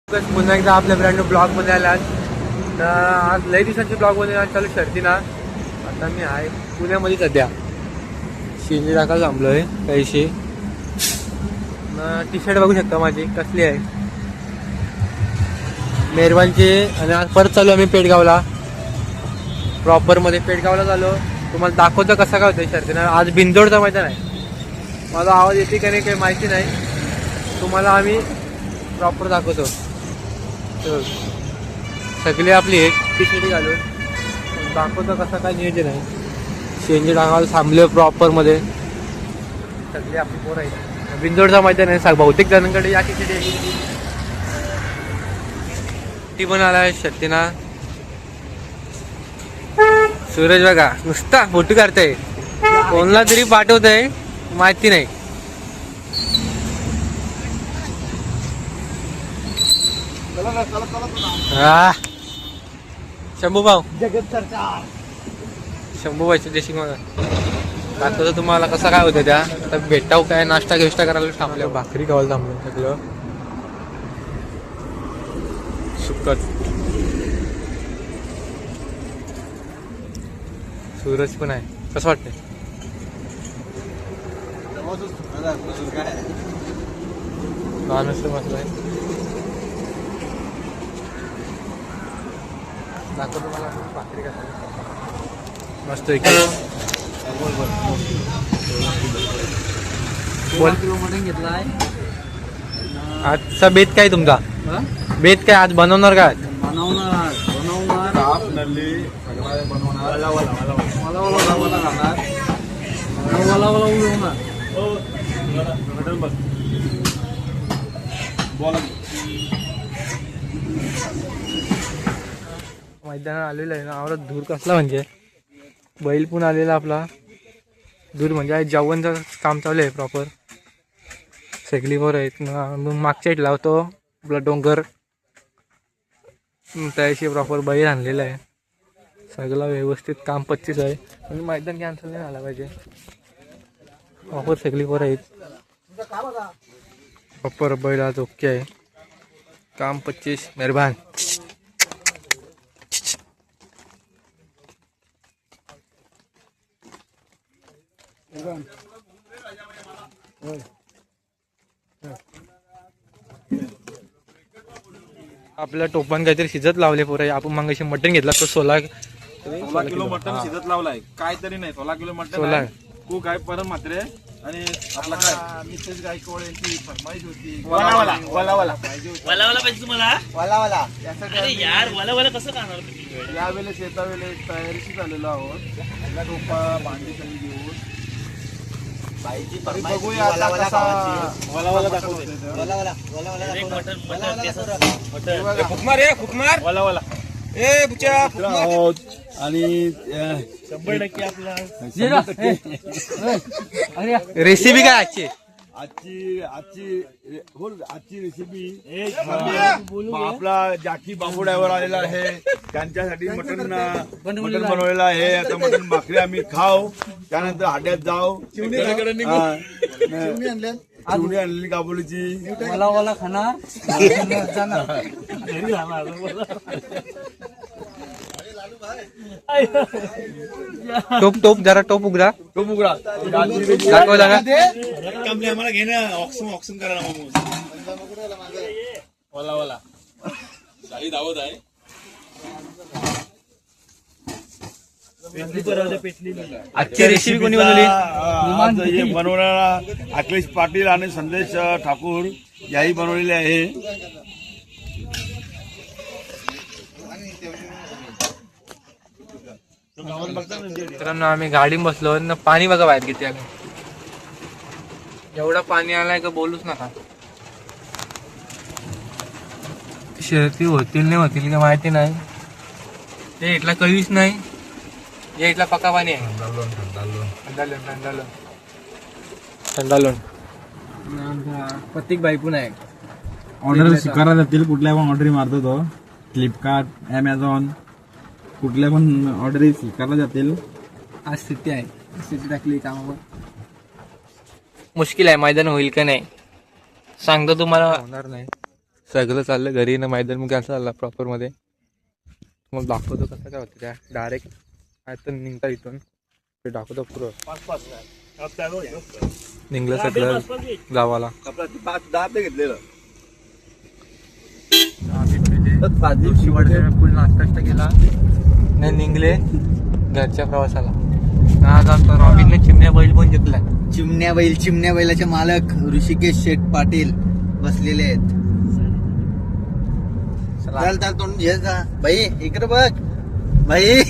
पुन्हा एकदा आपल्या ब्रँड ब्लॉग मध्ये आलात. तर आज लई दिवसांची ब्लॉग मध्ये चालू शर्ती ना. आता मी आहे पुण्यामध्ये सध्या शिंदे टाकायला थांबलोय काहीशी. टी शर्ट बघू शकता माझी कसली आहे मेहरबानची. आणि आज परत चालू आम्ही पेडगावला प्रॉपर मध्ये. पेडगावला चालू तुम्हाला दाखवतं कसा काय होतं शर्तीनं. आज बिंदोडचा मैदान आहे. माझा आवाज येते का नाही काही माहिती नाही. तुम्हाला आम्ही प्रॉपर दाखवतो. सगळी आपली एक टी शर्ट घालून दाखवतो कसं काय नियोजन आहे. शेंजे टाकायला थांबले प्रॉपर मध्ये सगळी आपली पोरं आहेत. बिंदोडचा मैदान आहे. बहुतेक जणांकडे या टी शर्ट ती पण आला आहे शर्तीना. सूरज बघा नुसता फोटो काढताय. कोणला तरी पाठवत आहे माहिती नाही. हा शंभूभाऊ जगत सरकार शंभूभाईच्या देशी मला दाखवतो तुम्हाला कसं काय होतं त्या. आता भेटाव काय नाश्ता घेष्टा करायला थांबल्या. भाकरी खावायला थांबलो सगळं सुकट. सूरज पण आहे. कसं वाटतंय. माणूस बसलाय. दाखवतो तुम्हाला भाकरी खायला मस्त मटण घेतलाय. आजचा बेत काय तुमचा. बेत काय आज बनवणार काय. बनवणार मैदानात आलेलं आहे ना. आवडत धूर कसला म्हणजे बैल पण आलेला आपला. धूर म्हणजे आज जेवणचं काम चालू आहे प्रॉपर. सगळीवर आहेत ना. मग मागच्या इट लावतो आपला डोंगर त्याशी प्रॉपर बैल आणलेला आहे. सगळं व्यवस्थित काम 25 आहे. आणि मैदान कॅन्सल नाही झाला पाहिजे. प्रॉपर सगळीवर आहेत. प्रॉपर बैल आज ओके आहे. काम 25 मेहरबान. आपल्या टोपान काहीतरी शिजत लावले पोरं. आपण मगाशी मटण घेतला तो 16 किलो मटन शिजत लावलाय. काहीतरी नाही 16 किलो मटन 16 कुक आहे परत मात्र. आणि आपला काय मिसेस गायकवाड यांची फरमाईश होती. वाला पाहिजे तुम्हाला. अरे यार वाला कसं खाणार तुम्ही. यावेळेस शेतावेळेस तयारीशी झालेलो आहोत. टोपा भांडी सगळी घेऊन बघूया आता कसा वाला दाखवतो. वाला आणि 100% आपला रेसिपी काय आजची. आजची रेसिपी आपला जाकी बांबू ड्रायव्हर आलेला आहे. त्यांच्यासाठी मटन बनवलेलं आहे. आता मटन भाकरी आम्ही खाऊ. त्यानंतर हाड्यात जाऊ. चिवणी आणलेली काबुलीची. वाला खाणार. टोप जरा टोप उघडा. तो मुगडा दाखव जागा. आम्हाला घेणं ऑक्सिजन करायला वाला काही दावत आहे. आजची रेसिपी कोणी बनवली. बनवणारा अखिलेश पाटील आणि संदेश ठाकूर याही बनवलेले आहे. मित्रांनो आम्ही गाडी बसलो ना. पाणी बघा बाहेर किती आलं. एवढा पाणी आलाय का बोलूच नका. शर्ती होतील नाही होतील का माहिती नाही. ते इथला कळीच नाही. या इथला पक्का पाणी आहे. थंडालोन प्रत्येक बाई पण आहे. ऑर्डर स्वीकारला जातील. कुठल्या पण ऑर्डर मारतो तो. फ्लिपकार्ट ॲमेझॉन कुठल्या पण ऑर्डर स्वीकारला जातील. आज स्थिती आहे. स्थिती टाकली कामावर. मुश्किल आहे मैदान होईल का नाही सांगतो तुम्हाला. होणार नाही सगळं चाललं घरी ना मैदान मग कॅन्सल झाला प्रॉपरमध्ये. मग दाखवतो कसं काय होतं त्या डायरेक्ट आता निघता इथून ते दाखवतो पुरं निघलं सगळं गावाला. घेतलेलं फुल नाश्ता केला नाही निघले घरच्या प्रवासाला. आज आमचा रॉबिनने चिमण्या बैल पण घेतला. चिमण्या बैलाचे मालक ऋषिकेश शेठ पाटील बसलेले आहेत. चल तोंड घे जा भाई, इकडे बघ भाई.